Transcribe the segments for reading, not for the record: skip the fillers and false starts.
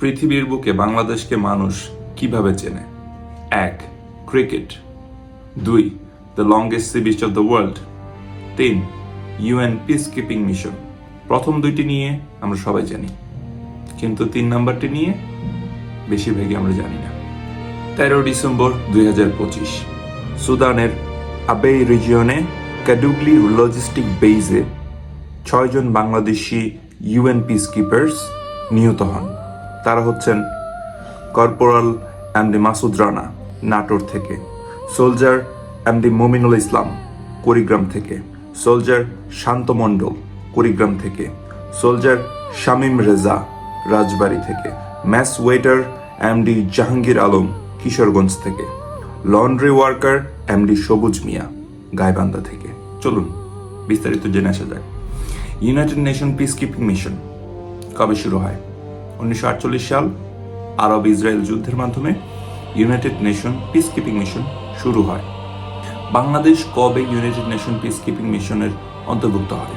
পৃথিবীর বুকে বাংলাদেশকে মানুষ কিভাবে চেনে? 1. Cricket. 2. The longest sea beach of the world. 3. UN peace keeping mission. প্রথম দুইটি নিয়ে আমরা সবাই জানি, কিন্তু 3 নাম্বারটি নিয়ে বেশিরভাগই আমরা জানি না। 13 ডিসেম্বর 2025 সুদানের আবেই রিজিয়নে কাডুগলি লজিস্টিক বেইজে 6 জন বাংলাদেশি ইউএন পিস কিপার্স নিহত হন। তারা হচ্ছেন কর্পোরাল এমডি মাসুদ রানা নাটোর থেকে, সোলজার এমডি মমিনুল ইসলাম কুড়িগ্রাম থেকে, সোলজার শান্ত মণ্ডল কুড়িগ্রাম থেকে, সোলজার শামীম রেজা রাজবাড়ী থেকে, mess waiter MD Jahangir Alam Kishoreganj থেকে, লন্ড্রি ওয়ার্কার এমডি সবুজ মিয়া গাইবান্ধা থেকে। চলুন বিস্তারিত জেনে আসা যাক। United nation peace keeping mission কবে শুরু হয়? 1948 সাল আরব ইসরায়েল যুদ্ধের মাধ্যমে United nation peace keeping mission শুরু হয়। বাংলাদেশ কবে ইউনাইটেড নেশন পিস কিপিং মিশনের অন্তর্ভুক্ত হয়?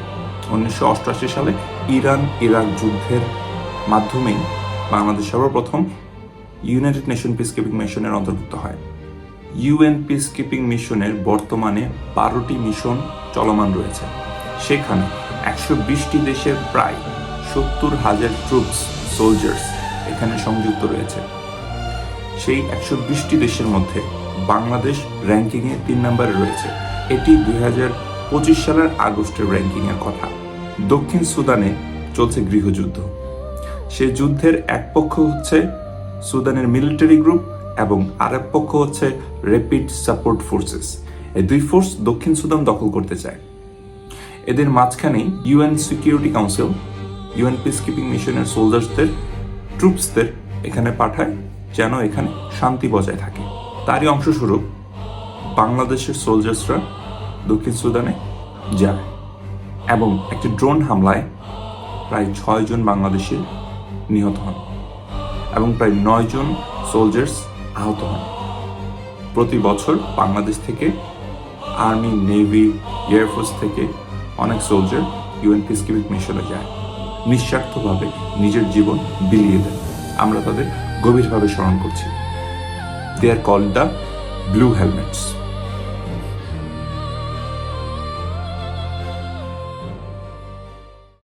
1988 সালে ইরান ইরাক যুদ্ধের মাধ্যমেই বাংলাদেশ সর্বপ্রথম ইউনাইটেড নেশন পিস কিপিং মিশনের অন্তর্ভুক্ত হয়। ইউএন পিস কিপিং মিশনের বর্তমানে 12টি মিশন চলমান রয়েছে। সেখানে 120টি দেশের প্রায় 70,000 ট্রুপস সোলজার্স এখানে সংযুক্ত রয়েছে। সেই 120টি দেশের মধ্যে বাংলাদেশ র্যাঙ্কিংয়ে 3 নম্বরে রয়েছে। এটি 2025 সালের আগস্টের র্যাঙ্কিংয়ের কথা। দক্ষিণ সুদানে চলছে গৃহযুদ্ধ। সেই যুদ্ধের এক পক্ষ হচ্ছে সুদানের মিলিটারি গ্রুপ এবং আরেক পক্ষ হচ্ছে র্যাপিড সাপোর্ট ফোর্সেস। এই দুই ফোর্স দক্ষিণ সুদান দখল করতে চায়। এদের মাঝখানেই UN security council UN peacekeeping মিশনের সোলজার্সদের ট্রুপসদের এখানে পাঠায় যেন এখানে শান্তি বজায় থাকে। তারই অংশস্বরূপ বাংলাদেশের সোলজার্সরা দক্ষিণ সুদানে যায় এবং একটি ড্রোন হামলায় প্রায় 6 জন বাংলাদেশি নিহত হন এবং প্রায় 9 জন সোলজার্স আহত হন। প্রতি বছর বাংলাদেশ থেকে আর্মি, নেভি, এয়ারফোর্স থেকে অনেক সোলজার ইউএন পিস কিপিং মিশনে যায়, নিঃস্বার্থভাবে নিজের জীবন বিলিয়ে দেন। আমরা তাদের গভীরভাবে স্মরণ করছি। They are called the blue helmets.